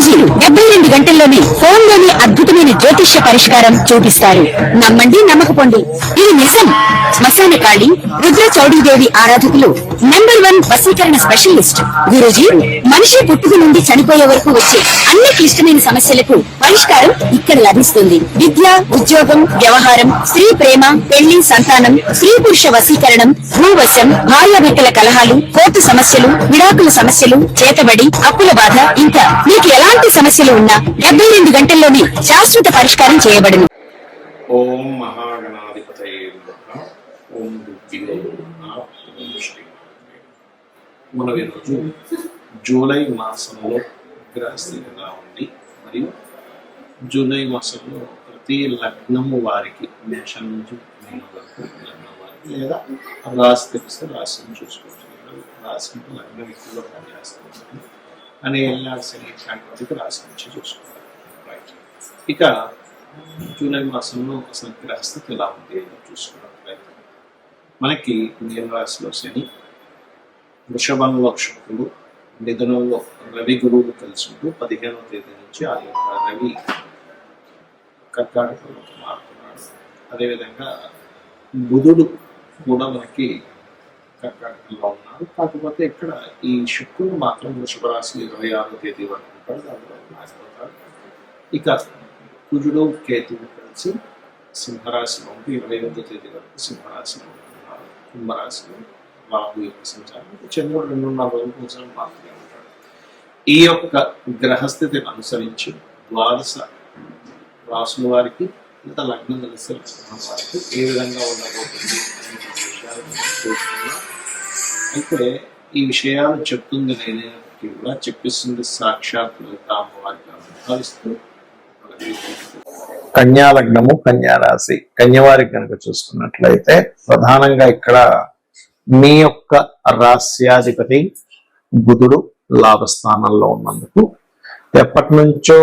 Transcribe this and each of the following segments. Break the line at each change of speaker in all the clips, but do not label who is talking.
గురూజీ 72 గంటల్లోనే ఫోన్ లోని అద్భుతమైన జ్యోతిష్య పరిష్కారం చూపిస్తారు. నమ్మండి, నమ్మకపోండి, ఇది నిజం. శ్మశాన కాళి రుద్ర చౌడీదేవి ఆరాధకులు #1 వశీకరణ స్పెషలిస్ట్. గురూజీ మనిషి పుట్టుక నుండి చనిపోయే వరకు వచ్చే అన్ని క్లిష్టమైన సమస్యలకు పరిష్కారం ఇక్కడ లభిస్తుంది. విద్య, ఉద్యోగం, వ్యవహారం, స్త్రీ ప్రేమ, పెళ్లి, సంతానం, స్త్రీ పురుష వశీకరణం, భూవశం, భార్యాభర్తల కలహాలు, కోర్టు సమస్యలు, విడాకుల సమస్యలు, చేతబడి, అప్పుల బాధ, ఇంకా మీకు ఎలాంటి సమస్యలు ఉన్నా 72 గంటల్లోనే శాశ్వత పరిష్కారం చేయబడును.
ఓం మహాగణాధిపతయే నమః. ఓం దుర్గిలో నమః. ఓం శ్రీ మనం ఈరోజు జూలై మాసంలో గ్రహస్థితి ఎలా ఉంది మరియు జూలై మాసంలో ప్రతి లగ్నము వారికి మేషం నుంచి మీనం వరకు లగ్నం వారికి లేదా రాశి తెలిస్తే రాశిని చూసుకోవచ్చు. రాశి అంటే లగ్నం ఎక్కువగా పనిచేస్తుంది అని వెళ్ళాల్సిన ఇట్లాంటి రాశి నుంచి చూసుకోవాలి. రైట్, ఇక జూలై మాసంలో అసలు గ్రహస్థితి ఎలా ఉంది చూసుకున్నట్లయితే మనకి మీన రాశిలో శని, వృషభంలో శుక్రుడు, మిథునంలో రవి గురువులు కలిసి ఉంటూ 15వ తేదీ నుంచి ఆ యొక్క రవి కర్కాటకంలో మారుతున్నాడు. అదేవిధంగా బుధుడు కూడా మనకి కర్కాటకంలో ఉన్నాడు. కాకపోతే ఇక్కడ ఈ శుక్రుడు మాత్రం వృషభ రాశి 26వ తేదీ వరకు ఉంటాడు, దానిలో మారిపోతాడు. ఇక కుజుడు కేతువు కలిసి సింహరాశిలో ఉంటూ 28వ తేదీ వరకు సింహరాశిలో ఉంటున్నారు. కుంభరాశిలో రాహు యొక్క సంచారం, చంద్రుడు 2.5 రోజుల కోసం మాత్రమే ఉంటాడు. ఈ యొక్క గ్రహస్థితిని అనుసరించి ద్వాదశ రాసుల వారికి లేదా లగ్నం కలిసి వారికి ఏ విధంగా ఉండబోతుంది అనే విషయాలు చూస్తున్నాం. అయితే ఈ విషయాలు చెప్తుంది నేనైనప్పటికీ కూడా చెప్పిస్తుంది సాక్షాత్ అమ్మవారిగా భావిస్తూ
కన్యా లగ్నము, కన్యా రాశి, కన్యవారికి కనుక చూసుకున్నట్లయితే ప్రధానంగా ఇక్కడ మీ యొక్క రాశ్యాధిపతి బుధుడు లాభస్థానంలో ఉన్నందుకు ఎప్పటి నుంచో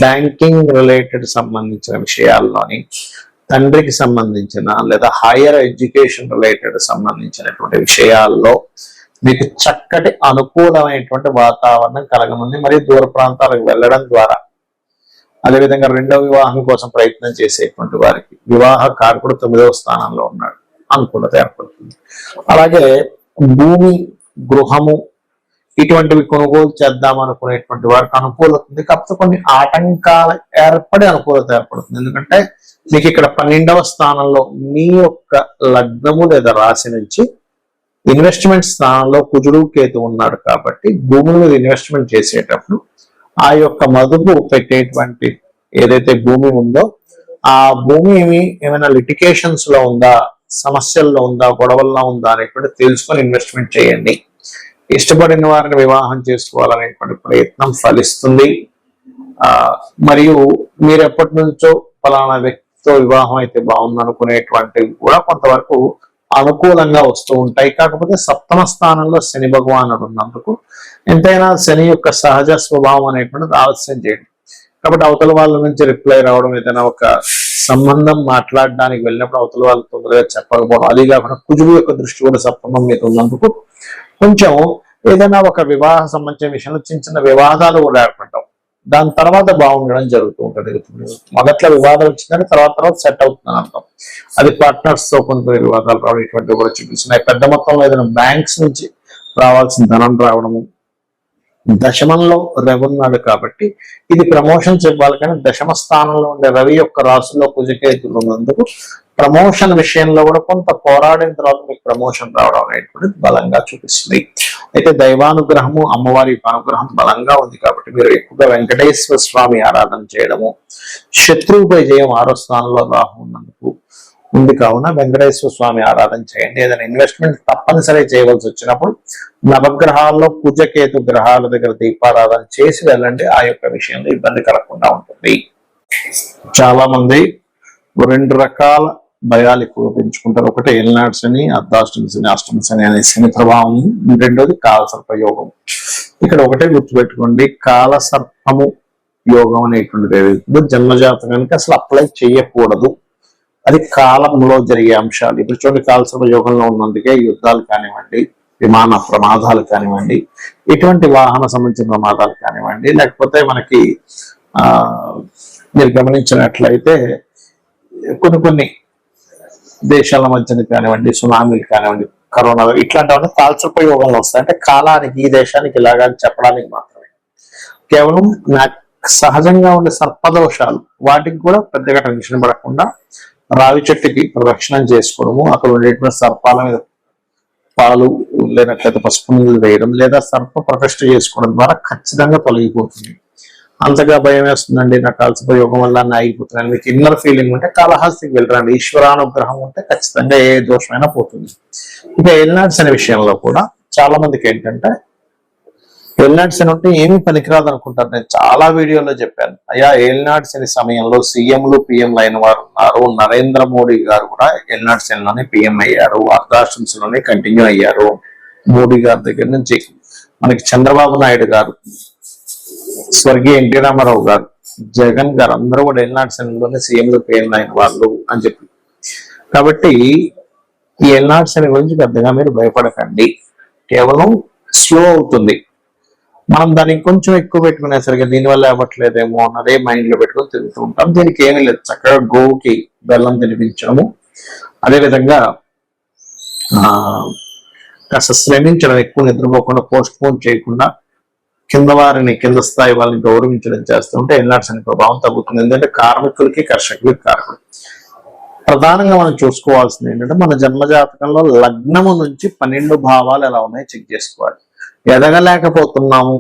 బ్యాంకింగ్ రిలేటెడ్ సంబంధించిన విషయాల్లోని తండ్రికి సంబంధించిన లేదా హైయర్ ఎడ్యుకేషన్ రిలేటెడ్ సంబంధించినటువంటి విషయాల్లో మీకు చక్కటి అనుకూలమైనటువంటి వాతావరణం కలగనుంది. మరియు దూర ప్రాంతాలకు వెళ్ళడం ద్వారా, అదేవిధంగా రెండవ వివాహం కోసం ప్రయత్నం చేసేటువంటి వారికి వివాహ కారకుడు 9వ స్థానంలో ఉన్నాడు, అనుకూలత ఏర్పడుతుంది. అలాగే భూమి, గృహము ఇటువంటివి కొనుగోలు చేద్దాం అనుకునేటువంటి వారికి అనుకూలత ఉంది. కాకపోతే కొన్ని ఆటంకాలు ఏర్పడి అనుకూలత ఏర్పడుతుంది. ఎందుకంటే మీకు ఇక్కడ 12వ స్థానంలో మీ యొక్క లగ్నము లేదా రాశి నుంచి ఇన్వెస్ట్మెంట్ స్థానంలో కుజుడు కేతు ఉన్నాడు. కాబట్టి భూముల మీద ఇన్వెస్ట్మెంట్ చేసేటప్పుడు ఆ యొక్క మదుపు పెట్టేటువంటి ఏదైతే భూమి ఉందో ఆ భూమి ఏమైనా లిటికేషన్స్ లో ఉందా, సమస్యల్లో ఉందా, గొడవల్లో ఉందా అనేటువంటి తెలుసుకొని ఇన్వెస్ట్మెంట్ చేయండి. ఇష్టపడిన వారిని వివాహం చేసుకోవాలనేటువంటి ప్రయత్నం ఫలిస్తుంది. మరియు మీరు ఎప్పటి నుంచో ఫలానా వ్యక్తితో వివాహం అయితే బాగుంది అనుకునేటువంటివి కూడా కొంతవరకు అనుకూలంగా వస్తూ ఉంటాయి. కాకపోతే 7వ స్థానంలో శని భగవానుడు ఉన్నందుకు ఎంతైనా శని యొక్క సహజ స్వభావం అనేటువంటిది ఆలస్యం చేయండి. కాబట్టి అవతల వాళ్ళ నుంచి రిప్లై రావడం, ఏదైనా ఒక సంబంధం మాట్లాడడానికి వెళ్ళినప్పుడు అవతల వాళ్ళు తొందరగా చెప్పకపోవడం, అది కాకుండా కుజుడు యొక్క దృష్టి కూడా 7వ మీద ఉన్నందుకు కొంచెం ఏదైనా ఒక వివాహ సంబంధించిన విషయంలో చిన్న చిన్న వివాదాలు కూడా ఏర్పడటం, దాని తర్వాత బాగుండడం జరుగుతూ ఉంటుంది. మొదట్లో వివాదాలు వచ్చిందని తర్వాత సెట్ అవుతుందని అంటాం. అది పార్ట్నర్స్ తో కొంత వివాదాలు రావడం ఇటువంటివి కూడా చూపిస్తున్నాయి. పెద్ద మొత్తంలో ఏదైనా బ్యాంక్స్ నుంచి రావాల్సిన ధనం రావడము, దశమంలో రవి ఉన్నాడు కాబట్టి ఇది ప్రమోషన్స్ ఇవ్వాలి. కానీ దశమ స్థానంలో ఉండే రవి యొక్క రాశుల్లో కుజకేతులు ఉన్నందుకు ప్రమోషన్ విషయంలో కూడా కొంత పోరాడిన తర్వాత మీకు ప్రమోషన్ రావడం అనేటువంటిది బలంగా చూపిస్తుంది. అయితే దైవానుగ్రహము, అమ్మవారి అనుగ్రహం బలంగా ఉంది కాబట్టి మీరు ఎక్కువగా వెంకటేశ్వర స్వామి ఆరాధన చేయడము, శత్రువుపై జయం 6వ స్థానంలో రాహు ఉన్నందుకు ఉంది కావున వెంకటేశ్వర స్వామి ఆరాధన చేయండి. ఏదైనా ఇన్వెస్ట్మెంట్ తప్పనిసరి చేయవలసి వచ్చినప్పుడు నవగ్రహాల్లో కుజకేతు గ్రహాల దగ్గర దీపారాధన చేసి వెళ్ళండి. ఆ యొక్క విషయంలో ఇబ్బంది కలగకుండా ఉంటుంది. చాలా మంది 2 రకాల భయాలు ఎక్కువ పెంచుకుంటారు. ఒకటి ఏలినాడు శని, అర్ధాష్టమి శని, అష్టమి శని అనే శని ప్రభావం. రెండోది కాలసర్ప యోగం. ఇక్కడ ఒకటే గుర్తుపెట్టుకోండి, కాలసర్పము యోగం అనేటువంటిది ఏదైతుందో జన్మజాతకానికి అసలు అప్లై చేయకూడదు. అది కాలంలో జరిగే అంశాలు. ఇప్పుడు చూడండి, కాలసర్ప యోగంలో ఉన్నందుకే యుద్ధాలు కానివ్వండి, విమాన ప్రమాదాలు కానివ్వండి, ఇటువంటి వాహన సంబంధించిన ప్రమాదాలు కానివ్వండి, లేకపోతే మనకి మీరు గమనించినట్లయితే కొన్ని దేశాల మధ్యన కానివ్వండి, సునామీలు కానివ్వండి, కరోనా ఇట్లాంటివన్నీ కాల్చపోయి యోగంలో వస్తాయి. అంటే కాలానికి ఈ దేశానికి ఇలాగా చెప్పడానికి మాత్రమే. కేవలం నాకు సహజంగా ఉండే సర్పదోషాలు వాటికి కూడా పెద్దగా టెన్షన్ పడకుండా రావి చెట్టుకి ప్రదక్షిణం చేసుకోవడము, అక్కడ ఉండేటువంటి సర్పాల మీద పాలు లేనట్లయితే పసుపు నీళ్ళు వేయడం, లేదా సర్ప ప్రతిష్ఠ చేసుకోవడం ద్వారా ఖచ్చితంగా తొలగిపోతుంది. అంతగా భయం వేస్తుందండి నాకు కాల్సిపోయి యోగం వల్ల అన్నీ ఆగిపోతున్నాను, మీకు ఇన్నర్ ఫీలింగ్ ఉంటే కాళహస్తికి వెళ్ళరండి. ఈశ్వరానుగ్రహం ఉంటే ఖచ్చితంగా ఏ దోషమైనా పోతుంది. ఇక ఎల్నాడ్స్ అనే విషయంలో కూడా చాలా మందికి ఏంటంటే ఎల్నాడ్స్ అని ఉంటే ఏమీ పనికిరాదు అనుకుంటారు. నేను చాలా వీడియోలో చెప్పాను, అయ్యా ఎల్నాడ్స్ అనే సమయంలో సీఎంలు పిఎంలు అయిన వారు ఉన్నారు. నరేంద్ర మోడీ గారు కూడా ఎల్నాడ్స్ లోనే పిఎం అయ్యారు, అర్ధాశ్రమ్స్ లోనే కంటిన్యూ అయ్యారు. మోడీ గారి దగ్గర నుంచి మనకి చంద్రబాబు నాయుడు గారు, స్వర్గీయ ఎన్టీ రామారావు గారు, జగన్ గారు అందరూ కూడా ఎల్నాడ్స్ లోనే సీఎంలు పిఎంలు అయిన వాళ్ళు అని చెప్పి. కాబట్టి ఈ ఎల్నాడ్స్ అనే గురించి పెద్దగా మీరు భయపడకండి. కేవలం స్లో అవుతుంది. మనం దాన్ని కొంచెం ఎక్కువ పెట్టుకునేసరికి దీనివల్ల అవ్వట్లేదేమో అన్నదే మైండ్ లో పెట్టుకొని తిరుగుతూ ఉంటాం. దీనికి ఏమీ లేదు, చక్కగా గోవుకి బెల్లం తినిపించడము, అదేవిధంగా కాస్త శ్రమించడం, ఎక్కువ నిద్రపోకుండా పోస్ట్ పోన్ చేయకుండా కింద స్థాయి వాళ్ళని గౌరవించడం చేస్తుంటే ఎల్నాడ్స్ అనే ప్రభావం తగ్గుతుంది. ఎందుకంటే కార్మికులకి కర్షకులకి కారణం. ప్రధానంగా మనం చూసుకోవాల్సింది ఏంటంటే మన జన్మజాతకంలో లగ్నము నుంచి 12 భావాలు ఎలా ఉన్నాయో చెక్ చేసుకోవాలి. ఎదగలేకపోతున్నాము,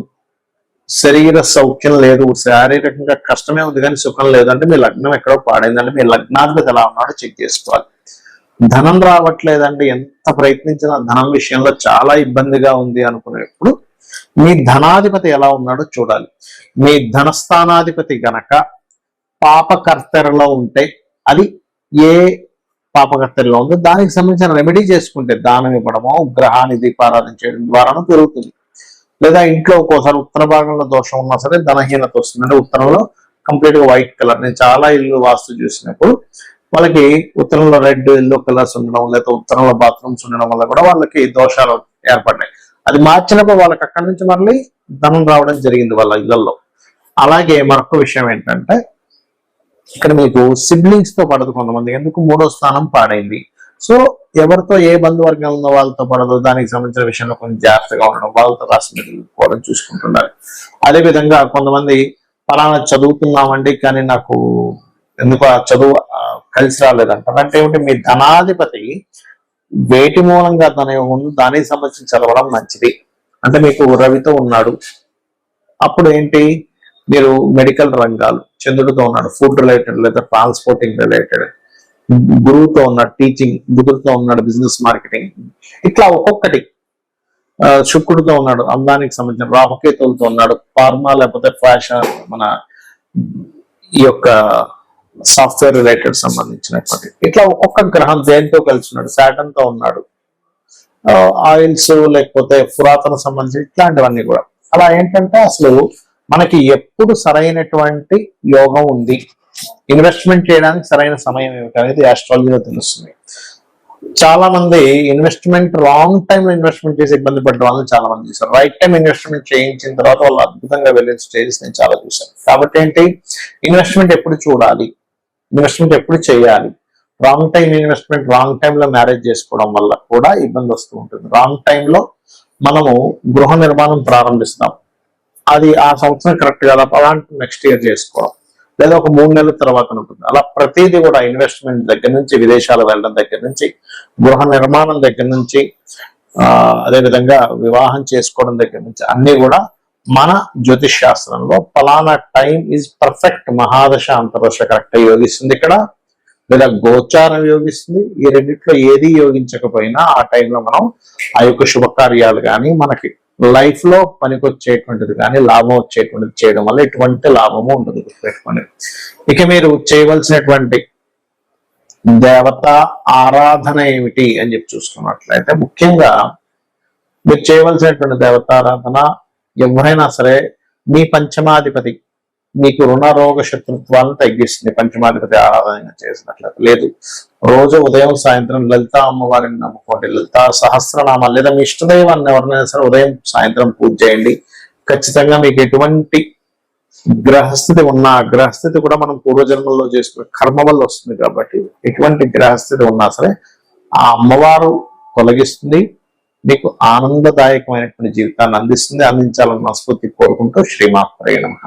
శరీర సౌఖ్యం లేదు, శారీరకంగా కష్టమే ఉంది కానీ సుఖం లేదంటే మీ లగ్నం ఎక్కడో పాడైందంటే మీ లగ్నాధిపతి ఎలా ఉన్నాడో చెక్ చేసుకోవాలి. ధనం రావట్లేదండి, ఎంత ప్రయత్నించినా ధనం విషయంలో చాలా ఇబ్బందిగా ఉంది అనుకునేప్పుడు మీ ధనాధిపతి ఎలా ఉన్నాడో చూడాలి. మీ ధనస్థానాధిపతి గనక పాపకర్తెరలో ఉంటే అది ఏ పాపకర్తెరలో ఉందో దానికి సంబంధించిన రెమెడీ చేసుకుంటే, దానం ఇవ్వడమో గ్రహాన్ని దీపారాధన చేయడం ద్వారానో పెరుగుతుంది. లేదా ఇంట్లో ఒక్కోసారి ఉత్తర భాగంలో దోషం ఉన్నా సరే ధనహీనత వస్తుంది. అంటే ఉత్తరంలో కంప్లీట్ గా వైట్ కలర్, నేను చాలా ఇల్లు వాస్తు చూసినప్పుడు వాళ్ళకి ఉత్తరంలో రెడ్ ఎల్లో కలర్స్ ఉండడం, లేదా ఉత్తరంలో బాత్రూమ్స్ ఉండడం వల్ల కూడా వాళ్ళకి దోషాలు ఏర్పడ్డాయి. అది మార్చినప్పుడు వాళ్ళకి అక్కడి నుంచి మళ్ళీ ధనం రావడం జరిగింది వాళ్ళ ఇళ్లలో. అలాగే మరొక విషయం ఏంటంటే ఇక్కడ మీకు సిబ్లింగ్స్ తో పడదు కొంతమంది, ఎందుకు 3వ స్థానం పాడైంది. సో ఎవరితో ఏ బంధువర్గం ఉన్న వాళ్ళతో పడదు, దానికి సంబంధించిన విషయంలో కొంచెం జాగ్రత్తగా ఉండడం, వాళ్ళతో రాసిపోవడం చూసుకుంటున్నారు. అదేవిధంగా కొంతమంది పలానా చదువుతున్నామండి కానీ నాకు ఎందుకు ఆ చదువు కలిసి రాలేదంటారు. అంటే ఏమిటి, మీ ధనాధిపతి వేటి మూలంగా ఉంది దానికి సంబంధించి చదవడం మంచిది. అంటే మీకు రవితో ఉన్నాడు, అప్పుడు ఏంటి మీరు మెడికల్ రంగాలు, చంద్రుడితో ఉన్నాడు ఫుడ్ రిలేటెడ్ లేదా ట్రాన్స్పోర్టింగ్ రిలేటెడ్, గురువుతో ఉన్నాడు టీచింగ్, బుధుడితో ఉన్నాడు బిజినెస్ మార్కెటింగ్, ఇట్లా ఒక్కొక్కటి. శుక్రుడితో ఉన్నాడు అందానికి సంబంధించిన, రాహుకేతులతో ఉన్నాడు ఫార్మా లేకపోతే ఫ్యాషన్, మన ఈ యొక్క సాఫ్ట్వేర్ రిలేటెడ్ సంబంధించినటువంటి, ఇట్లా ఒక్కొక్క గ్రహం దేనితో కలిసి ఉన్నాడు, సాటర్న్ తో ఉన్నాడు, ఆయిల్స్ లేకపోతే పురాతన సంబంధించి ఇట్లాంటివన్నీ కూడా. అలా ఏంటంటే అసలు మనకి ఎప్పుడు సరైనటువంటి యోగం ఉంది, ఇన్వెస్ట్మెంట్ చేయడానికి సరైన సమయం ఏమిటి అనేది ఆస్ట్రాలజీలో తెలుస్తుంది. చాలా మంది ఇన్వెస్ట్మెంట్ రాంగ్ టైంలో ఇన్వెస్ట్మెంట్ చేసి ఇబ్బంది పడ్డ వాళ్ళని చాలా మంది చూసారు. రైట్ టైం ఇన్వెస్ట్మెంట్ చేయించిన తర్వాత వాళ్ళు అద్భుతంగా వెళ్ళిన స్టేజెస్ నేను చాలా చూశాను. కాబట్టి ఏంటి, ఇన్వెస్ట్మెంట్ ఎప్పుడు చూడాలి, ఇన్వెస్ట్మెంట్ ఎప్పుడు చేయాలి. రాంగ్ టైం ఇన్వెస్ట్మెంట్, రాంగ్ టైంలో మ్యారేజ్ చేసుకోవడం వల్ల కూడా ఇబ్బంది వస్తూ ఉంటుంది. రాంగ్ టైంలో మనము గృహ నిర్మాణం ప్రారంభిస్తాం, అది ఆ సంవత్సరం కరెక్ట్ కదా, అలాంటి నెక్స్ట్ ఇయర్ చేసుకోవడం, లేదా ఒక 3 నెలల తర్వాత ఉంటుంది. అలా ప్రతిదీ కూడా ఇన్వెస్ట్మెంట్ దగ్గర నుంచి, విదేశాలు వెళ్ళడం దగ్గర నుంచి, గృహ నిర్మాణం దగ్గర నుంచి, అదేవిధంగా వివాహం చేసుకోవడం దగ్గర నుంచి అన్ని కూడా మన జ్యోతిష్ శాస్త్రంలో ఫలానా టైం ఈజ్ పర్ఫెక్ట్, మహాదశ అంతర్దశ కరెక్ట్ యోగిస్తుంది ఇక్కడ, లేదా గోచారం యోగిస్తుంది. ఈ రెండిట్లో ఏది యోగించకపోయినా ఆ టైంలో మనం ఆ యొక్క శుభకార్యాలు కానీ మనకి లైఫ్ లో పనికొచ్చేటువంటిది కానీ లాభం వచ్చేటువంటిది చేయడం వల్ల ఎటువంటి లాభము ఉండదు, గుర్తుపెట్టుకోండి. ఇక మీరు చేయవలసినటువంటి దేవత ఆరాధన ఏమిటి అని చెప్పి చూసుకున్నట్లయితే, ముఖ్యంగా మీరు చేయవలసినటువంటి దేవతారాధన ఎవరైనా సరే మీ పంచమాధిపతి మీకు రుణ రోగ శత్రుత్వాలను తగ్గిస్తుంది పంచమాధిపతి ఆరాధన చేసినట్లయితే. లేదు, రోజు ఉదయం సాయంత్రం లలిత అమ్మవారిని నమ్ముకోండి, లలిత సహస్రనామాలు లేదా మీ ఇష్టదైవాన్ని ఎవరినైనా సరే ఉదయం సాయంత్రం పూజ చేయండి. ఖచ్చితంగా మీకు ఎటువంటి గ్రహస్థితి ఉన్నా, గ్రహస్థితి కూడా మనం పూర్వజన్మల్లో చేసుకున్న కర్మ వల్ల వస్తుంది కాబట్టి ఎటువంటి గ్రహస్థితి ఉన్నా సరే ఆ అమ్మవారు తొలగిస్తుంది, మీకు ఆనందదాయకమైనటువంటి జీవితాన్ని అందిస్తుంది. అందించాలని మనస్ఫూర్తి కోరుకుంటూ శ్రీమాత్రే నమః.